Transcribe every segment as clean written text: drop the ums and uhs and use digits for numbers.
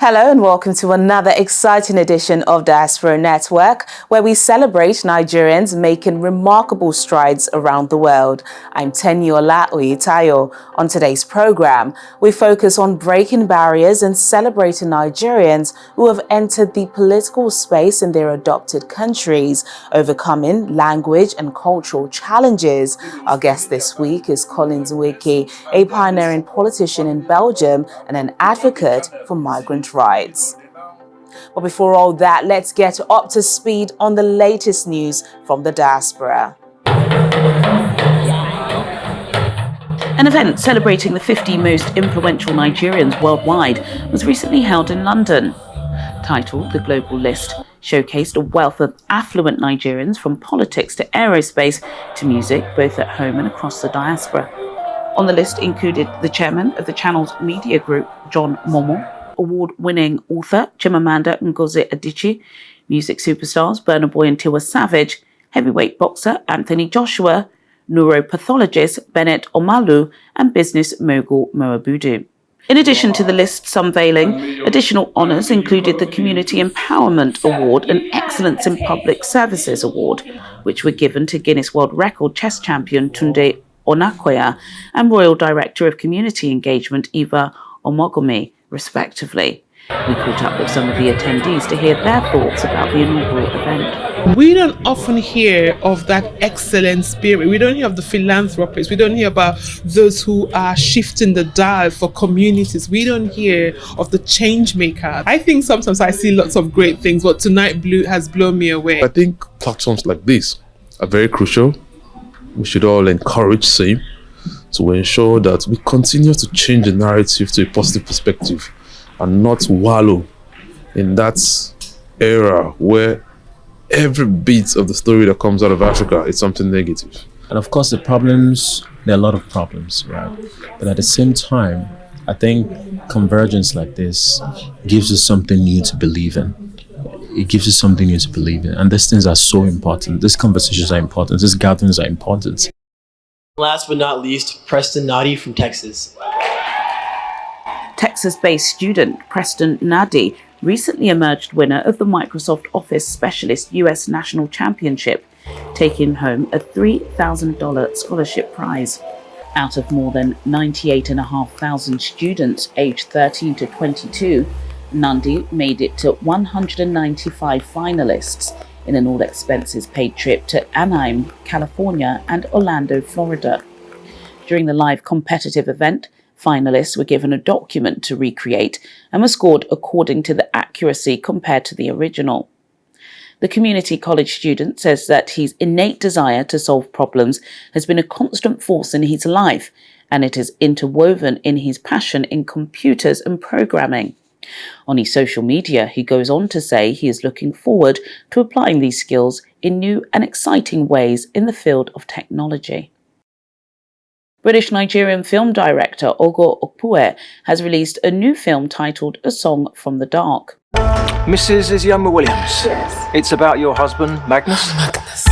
Hello and welcome to another exciting edition of Diaspora Network, where we celebrate Nigerians making remarkable strides around the world. I'm Teniola Oyitayo. On today's program, we focus on breaking barriers and celebrating Nigerians who have entered the political space in their adopted countries, overcoming language and cultural challenges. Our guest this week is Collins Nweke, a pioneering politician in Belgium and an advocate for migrant rights. But before all that, let's get up to speed on the latest news from the diaspora. An event celebrating the 50 most influential Nigerians worldwide was recently held in London. Titled The Global List, showcased a wealth of affluent Nigerians from politics to aerospace to music, both at home and across the diaspora. On the list included the chairman of the channel's media group, John Momo, award-winning author Chimamanda Ngozi Adichie, music superstars Burna Boy and Tiwa Savage, heavyweight boxer Anthony Joshua, neuropathologist Bennett Omalu, and business mogul Mo Abudu. In addition to the list's unveiling, additional honours included the Community Empowerment Award and Excellence in Public Services Award, which were given to Guinness World Record chess champion Tunde Onakoya and Royal Director of Community Engagement Eva Omogomi, respectively. We caught up with some of the attendees to hear their thoughts about the inaugural event. We don't often hear of that excellent spirit. We don't hear of the philanthropists. We don't hear about those who are shifting the dial for communities. We don't hear of the change makers. I think sometimes I see lots of great things, but tonight has blown me away. I think platforms like this are very crucial. We should all encourage same to ensure that we continue to change the narrative to a positive perspective and not wallow in that era where every bit of the story that comes out of Africa is something negative. And of course, there are a lot of problems, right? But at the same time, I think convergence like this gives us something new to believe in. It gives us something new to believe in. And these things are so important. These conversations are important. These gatherings are important. Last but not least, Preston Nadi from Texas. Texas-based student Preston Nadi recently emerged winner of the Microsoft Office Specialist US National Championship, taking home a $3,000 scholarship prize. Out of more than 98,500 students aged 13 to 22, Nandi made it to 195 finalists in an all-expenses-paid trip to Anaheim, California and Orlando, Florida. During the live competitive event, finalists were given a document to recreate and were scored according to the accuracy compared to the original. The community college student says that his innate desire to solve problems has been a constant force in his life, and it is interwoven in his passion in computers and programming. On his social media, he goes on to say he is looking forward to applying these skills in new and exciting ways in the field of technology. British Nigerian film director Ogo Okpue has released a new film titled A Song from the Dark. Mrs. Isioma Williams. Yes. It's about your husband, Magnus. Magnus.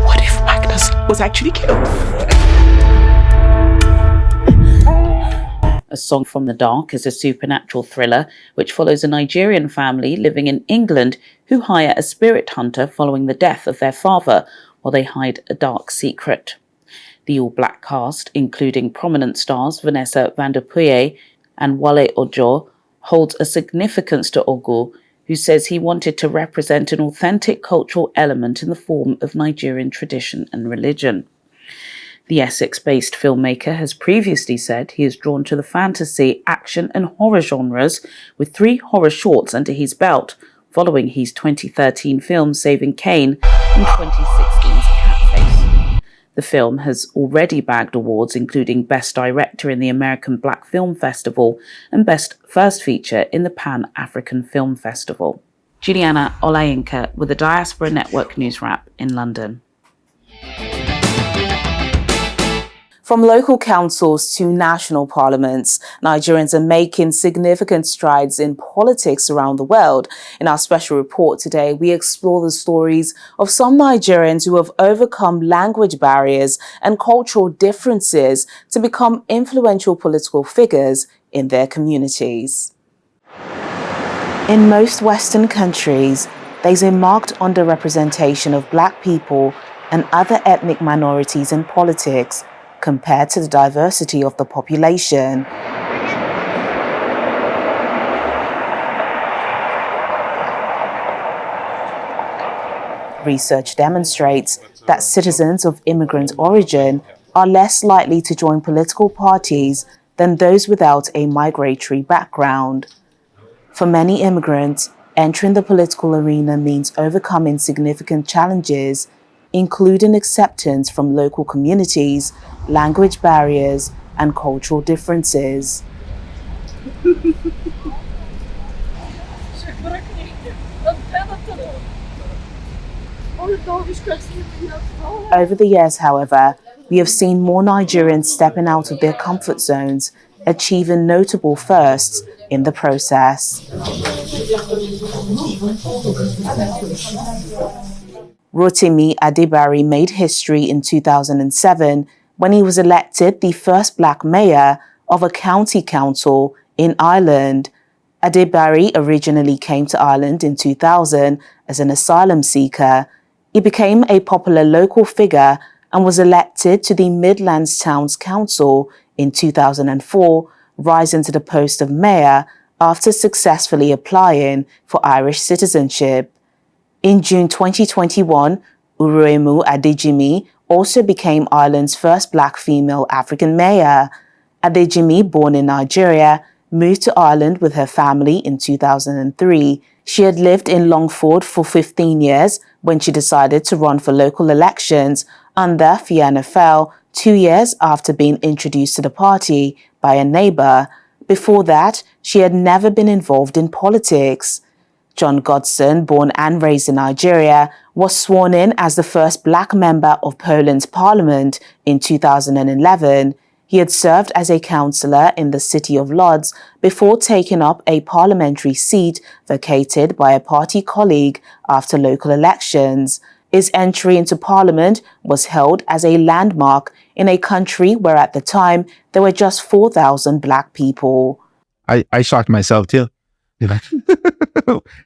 What if Magnus was actually killed? A Song from the Dark is a supernatural thriller which follows a Nigerian family living in England who hire a spirit hunter following the death of their father while they hide a dark secret. The all-black cast, including prominent stars Vanessa van der Puye and Wale Ojo, holds a significance to Ogu, who says he wanted to represent an authentic cultural element in the form of Nigerian tradition and religion. The Essex-based filmmaker has previously said he is drawn to the fantasy, action and horror genres, with 3 horror shorts under his belt, following his 2013 film Saving Cain and 2016's Catface. The film has already bagged awards including Best Director in the American Black Film Festival and Best First Feature in the Pan-African Film Festival. Juliana Olayinka with the Diaspora Network News Wrap in London. From local councils to national parliaments, Nigerians are making significant strides in politics around the world. In our special report today, we explore the stories of some Nigerians who have overcome language barriers and cultural differences to become influential political figures in their communities. In most Western countries, there's a marked underrepresentation of Black people and other ethnic minorities in politics compared to the diversity of the population. Research demonstrates that citizens of immigrant origin are less likely to join political parties than those without a migratory background. For many immigrants, entering the political arena means overcoming significant challenges, including acceptance from local communities, language barriers, and cultural differences. Over the years, however, we have seen more Nigerians stepping out of their comfort zones, achieving notable firsts in the process. Rotimi Adebari made history in 2007 when he was elected the first Black mayor of a county council in Ireland. Adebari originally came to Ireland in 2000 as an asylum seeker. He became a popular local figure and was elected to the Midlands Towns Council in 2004, rising to the post of mayor after successfully applying for Irish citizenship. In June 2021, Uruemu Adejimi also became Ireland's first Black female African mayor. Adejimi, born in Nigeria, moved to Ireland with her family in 2003. She had lived in Longford for 15 years when she decided to run for local elections under Fianna Fáil 2 years after being introduced to the party by a neighbour. Before that, she had never been involved in politics. John Godson, born and raised in Nigeria, was sworn in as the first Black member of Poland's parliament in 2011. He had served as a councillor in the city of Lodz before taking up a parliamentary seat vacated by a party colleague after local elections. His entry into parliament was held as a landmark in a country where at the time there were just 4,000 Black people. I shocked myself too.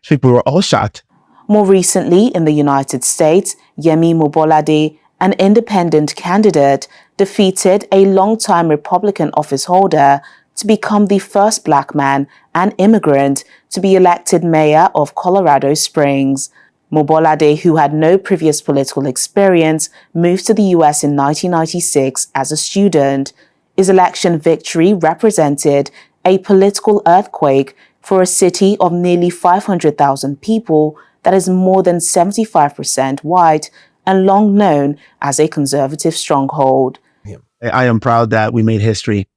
People were all shocked. More recently, in the United States, Yemi Mobolade, an independent candidate, defeated a longtime Republican office holder to become the first Black man and immigrant to be elected mayor of Colorado Springs. Mobolade, who had no previous political experience, moved to the U.S. in 1996 as a student. His election victory represented a political earthquake for a city of nearly 500,000 people that is more than 75% white and long known as a conservative stronghold. I am proud that we made history.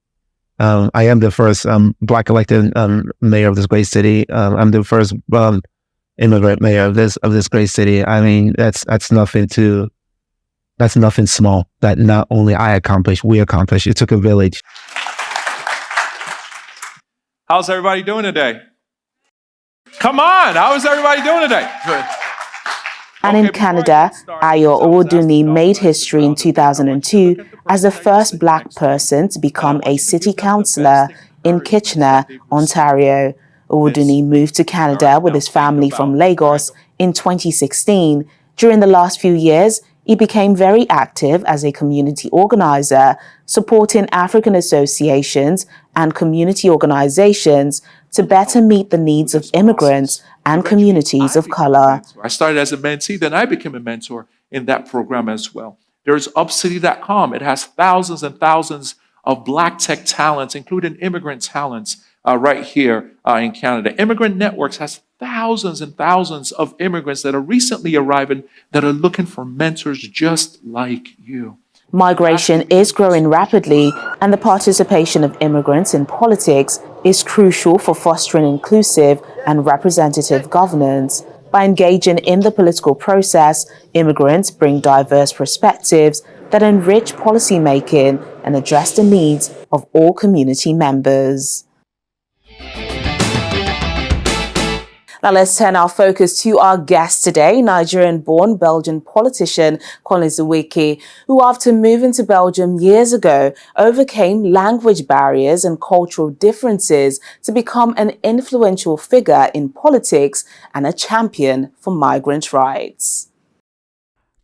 I am the first Black elected mayor of this great city. I'm the first immigrant mayor of this great city. I mean, that's nothing small that not only I accomplished, we accomplished. It took a village. How's everybody doing today? Come on, how is everybody doing today? Good. And in Canada, Ayo Owodunni made history in 2002 as the first Black person to become a city councillor in Kitchener, Ontario. Owodunni moved to Canada with his family from Lagos in 2016. During the last few years, he became very active as a community organizer, supporting African associations and community organizations to better meet the needs of immigrants and communities of color. I started as a mentee, then I became a mentor in that program as well. There's upcity.com. It has thousands and thousands of Black tech talents, including immigrant talents right here in Canada. Immigrant Networks has thousands and thousands of immigrants that are recently arriving that are looking for mentors just like you. Migration is growing rapidly, and the participation of immigrants in politics is crucial for fostering inclusive and representative governance. By engaging in the political process, immigrants bring diverse perspectives that enrich policymaking and address the needs of all community members. Now let's turn our focus to our guest today, Nigerian-born Belgian politician Collins Nweke, who after moving to Belgium years ago, overcame language barriers and cultural differences to become an influential figure in politics and a champion for migrant rights.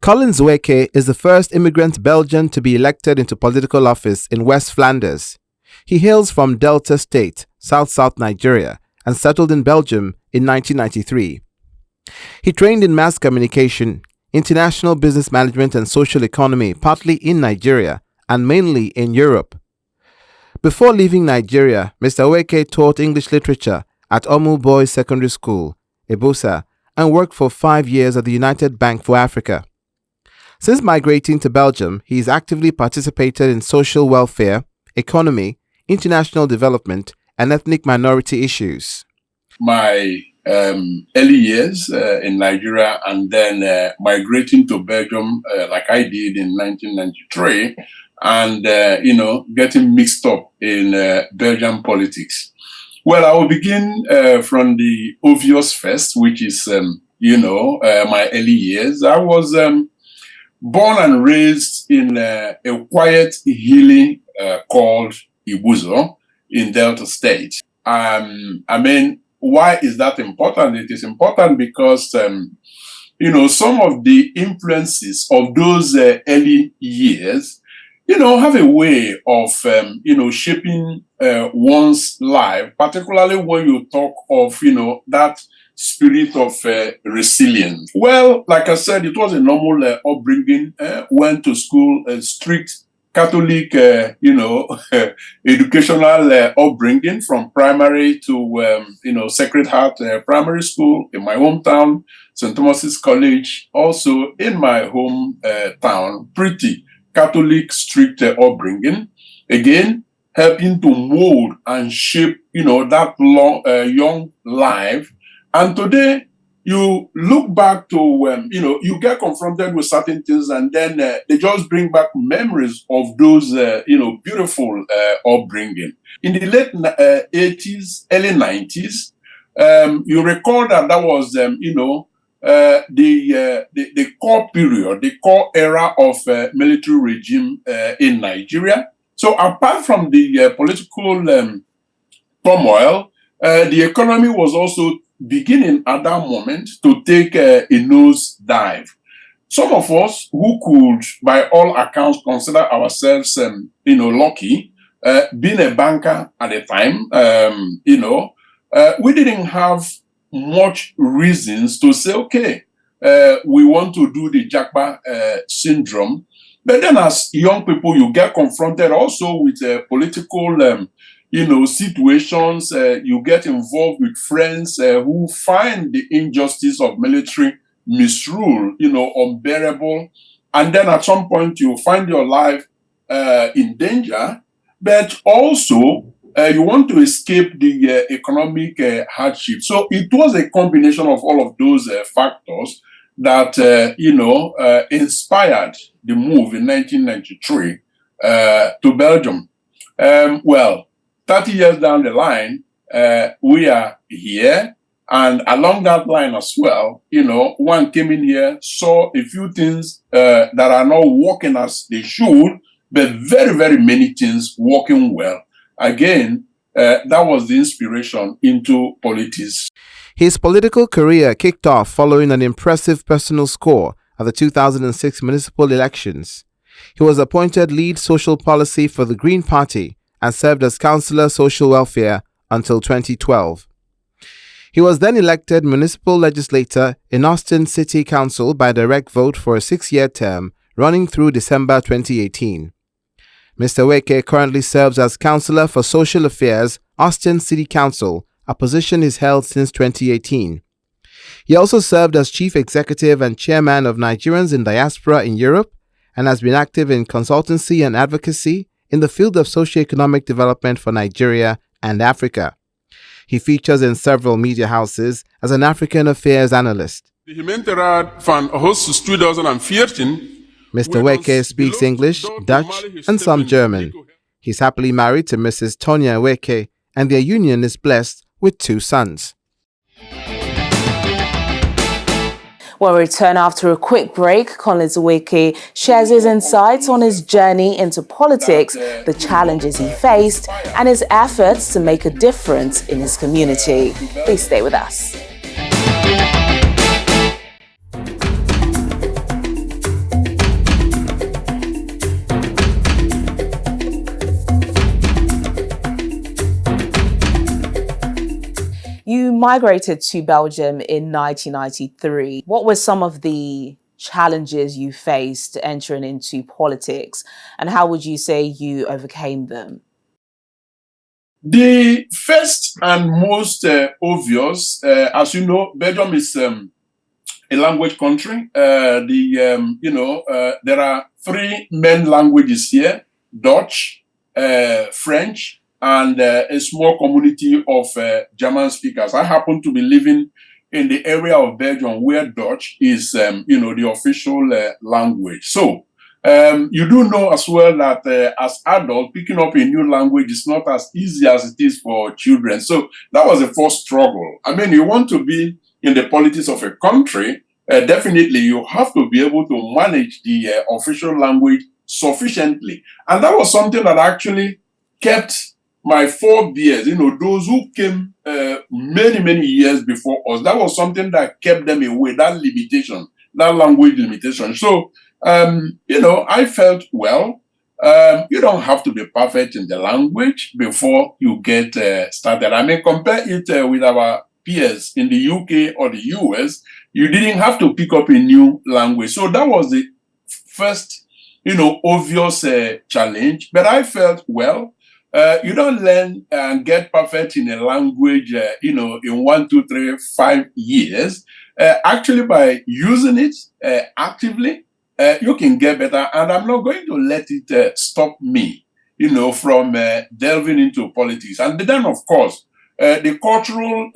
Collins Nweke is the first immigrant Belgian to be elected into political office in West Flanders. He hails from Delta State, South Nigeria, and settled in Belgium in 1993. He trained in mass communication, international business management and social economy, partly in Nigeria and mainly in Europe. Before leaving Nigeria, Mr. Nweke taught English literature at Omu Boys Secondary School, Ebusa, and worked for 5 years at the United Bank for Africa. Since migrating to Belgium, he has actively participated in social welfare, economy, international development, and ethnic minority issues. My early years in Nigeria and then migrating to Belgium like I did in 1993 and, getting mixed up in Belgian politics. Well, I will begin from the obvious first, which is, my early years. I was born and raised in a quiet hilly called Ibuzo in Delta State. Why is that important? It is important because, some of the influences of those early years, have a way of, shaping one's life, particularly when you talk of, that spirit of resilience. Well, like I said, it was a normal upbringing. Went to school, strict Catholic, educational upbringing from primary to, Sacred Heart Primary School in my hometown, St. Thomas's College, also in my hometown, pretty Catholic strict upbringing. Again, helping to mold and shape, that young life. And today, you look back to, you get confronted with certain things and then they just bring back memories of those, beautiful upbringing. In the late 80s, early 90s, you recall that was, the core period, the core era of military regime in Nigeria. So apart from the political turmoil, the economy was also beginning at that moment to take a nosedive. Some of us who could, by all accounts, consider ourselves, lucky, being a banker at the time, we didn't have much reasons to say, okay, we want to do the Japa syndrome. But then as young people, you get confronted also with political situations, you get involved with friends who find the injustice of military misrule, unbearable. And then at some point you find your life in danger, but also you want to escape the economic hardship. So it was a combination of all of those factors that, inspired the move in 1993 to Belgium. 30 years down the line, we are here. And along that line as well, one came in here, saw a few things that are not working as they should, but very, very many things working well. Again, that was the inspiration into politics. His political career kicked off following an impressive personal score at the 2006 municipal elections. He was appointed lead social policy for the Green Party and served as Councillor Social Welfare until 2012. He was then elected municipal legislator in Austin City Council by direct vote for a 6-year term running through December 2018. Mr. Nweke currently serves as Councillor for Social Affairs, Austin City Council, a position he's held since 2018. He also served as Chief Executive and Chairman of Nigerians in Diaspora in Europe and has been active in consultancy and advocacy in the field of socio-economic development for Nigeria and Africa. He features in several media houses as an African affairs analyst. Mr. Nweke speaks English, Dutch, and some German. He's happily married to Mrs. Tonya Nweke, and their union is blessed with 2 sons. We'll return after a quick break. Collins Nweke shares his insights on his journey into politics, the challenges he faced, and his efforts to make a difference in his community. Please stay with us. You migrated to Belgium in 1993. What were some of the challenges you faced entering into politics, and how would you say you overcame them? The first and most obvious, as you know, Belgium is a language country. There are three main languages here: Dutch, French, and a small community of German speakers. I happen to be living in the area of Belgium where Dutch is, the official language. So you do know as well that as adults, picking up a new language is not as easy as it is for children. So that was the first struggle. I mean, you want to be in the politics of a country, definitely you have to be able to manage the official language sufficiently. And that was something that actually kept my forebears, those who came many, many years before us. That was something that kept them away, that limitation, that language limitation. So, I felt, well, you don't have to be perfect in the language before you get started. I mean, compare it with our peers in the UK or the US. You didn't have to pick up a new language. So that was the first, obvious challenge. But I felt, well, you don't learn and get perfect in a language, in 1, 2, 3, 5 years. Actually, by using it actively, you can get better. And I'm not going to let it stop me, from delving into politics. And then, of course, the cultural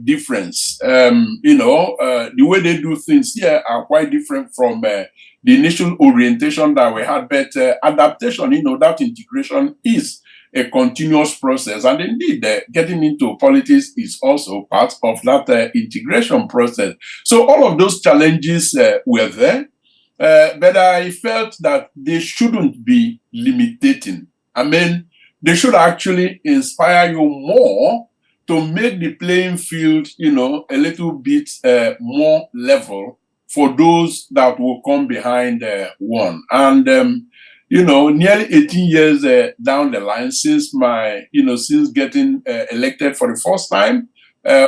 difference, the way they do things here are quite different from the initial orientation that we had. But adaptation, that integration is a continuous process. And indeed, getting into politics is also part of that integration process. So all of those challenges were there, but I felt that they shouldn't be limiting. I mean, they should actually inspire you more to make the playing field, a little bit more level for those that will come behind one. And nearly 18 years down the line since since getting elected for the first time,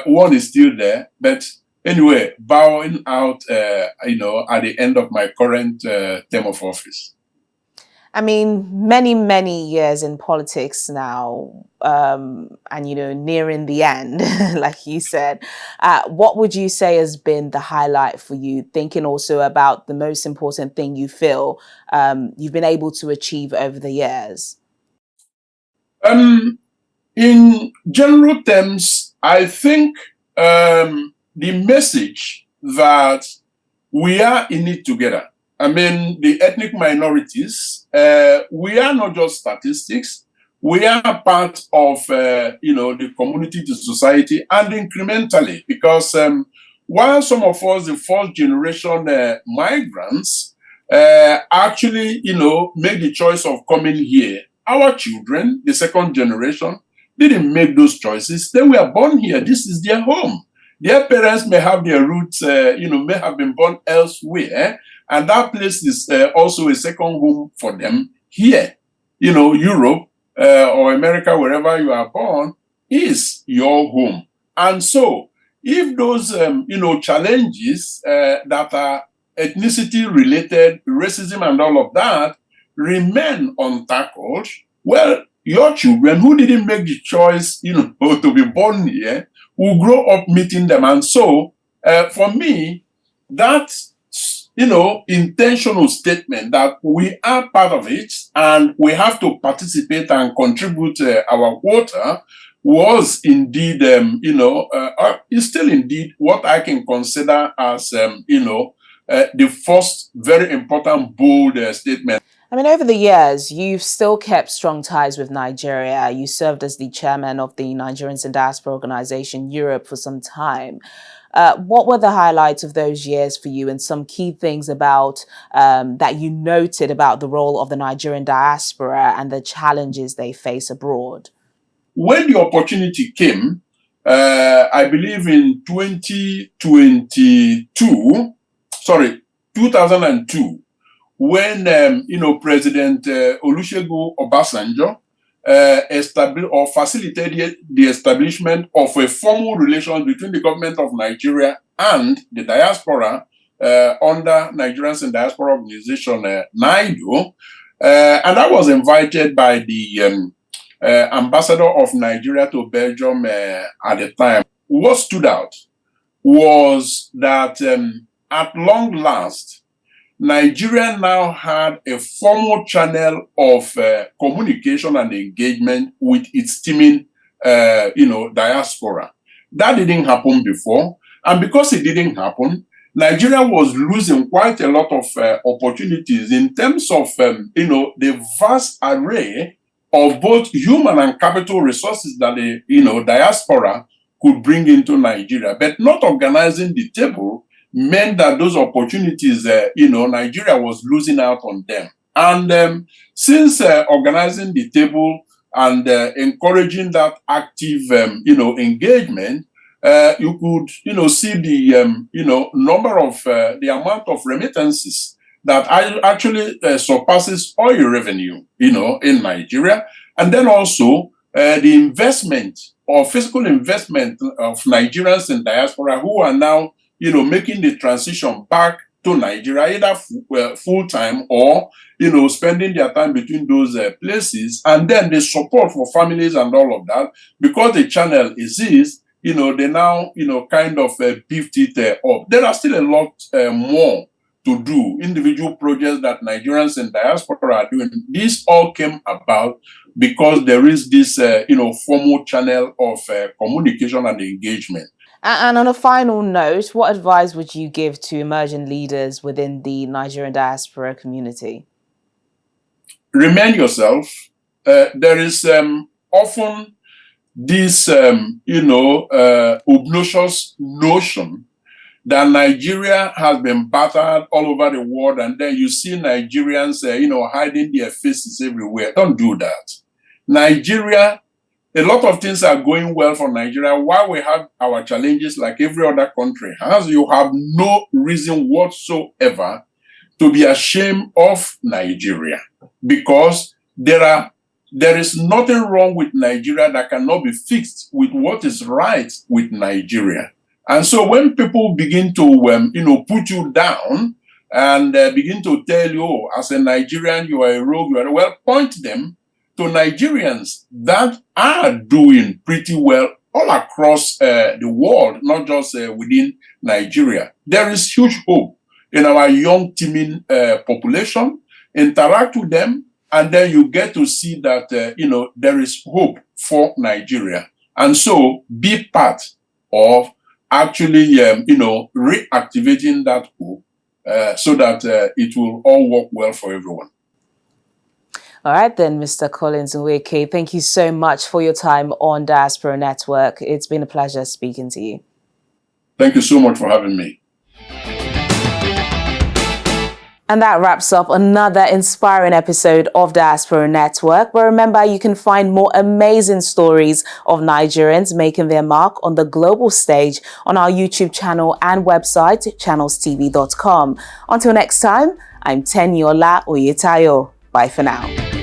one is still there. But anyway, bowing out, at the end of my current term of office. I mean, many, many years in politics now, and, nearing the end, like you said, what would you say has been the highlight for you, thinking also about the most important thing you feel you've been able to achieve over the years? In general terms, I think the message that we are in it together. I mean, the ethnic minorities, we are not just statistics. We are part of, the community, the society, and incrementally, because while some of us, the first generation migrants, actually, make the choice of coming here, our children, the second generation, didn't make those choices. They were born here. This is their home. Their parents may have their roots, may have been born elsewhere. And that place is also a second home for them here. Europe or America, wherever you are born, is your home. And so, if those, challenges that are ethnicity related, racism and all of that remain untackled, well, your children who didn't make the choice, to be born here, will grow up meeting them. And so, for me, that intentional statement that we are part of it and we have to participate and contribute our quota was indeed, is still indeed what I can consider as, the first very important, bold statement. I mean, over the years, you've still kept strong ties with Nigeria. You served as the chairman of the Nigerians in Diaspora organization, Europe, for some time. What were the highlights of those years for you, and some key things about that you noted about the role of the Nigerian diaspora and the challenges they face abroad? When the opportunity came, I believe in 2002, when President Olusegun Obasanjo facilitated the establishment of a formal relation between the government of Nigeria and the diaspora under Nigerians in Diaspora Organization, NIDO, and I was invited by the ambassador of Nigeria to Belgium at the time. What stood out was that at long last, Nigeria now had a formal channel of communication and engagement with its teeming, diaspora. That didn't happen before, and because it didn't happen, Nigeria was losing quite a lot of opportunities in terms of, the vast array of both human and capital resources that the, diaspora could bring into Nigeria. But not organizing the table meant that those opportunities, Nigeria was losing out on them. And since organizing the table and encouraging that active, engagement, you could, see the, number of, the amount of remittances that actually surpasses oil revenue, in Nigeria. And then also the investment or physical investment of Nigerians in diaspora who are now, making the transition back to Nigeria, either full-time or, spending their time between those places. And then the support for families and all of that, because the channel exists, they now, kind of beefed it up. There are still a lot more to do, individual projects that Nigerians in diaspora are doing. This all came about because there is this, formal channel of communication and engagement. And on a final note, what advice would you give to emerging leaders within the Nigerian diaspora community? Remain yourself. There is often this, obnoxious notion that Nigeria has been battered all over the world, and then you see Nigerians, hiding their faces everywhere. Don't do that. Nigeria, a lot of things are going well for Nigeria. While we have our challenges like every other country has, you have no reason whatsoever to be ashamed of Nigeria, because there is nothing wrong with Nigeria that cannot be fixed with what is right with Nigeria. And so when people begin to, put you down and begin to tell you, oh, as a Nigerian, you are a rogue, point them to Nigerians that are doing pretty well all across the world, not just within Nigeria. There is huge hope in our young teeming population. Interact with them, and then you get to see that, there is hope for Nigeria. And so be part of actually, reactivating that hope so that it will all work well for everyone. All right, then, Mr. Collins Nweke, thank you so much for your time on Diaspora Network. It's been a pleasure speaking to you. Thank you so much for having me. And that wraps up another inspiring episode of Diaspora Network. But remember, you can find more amazing stories of Nigerians making their mark on the global stage on our YouTube channel and website, channelstv.com. Until next time, I'm Teniola Oyetayo. Bye for now.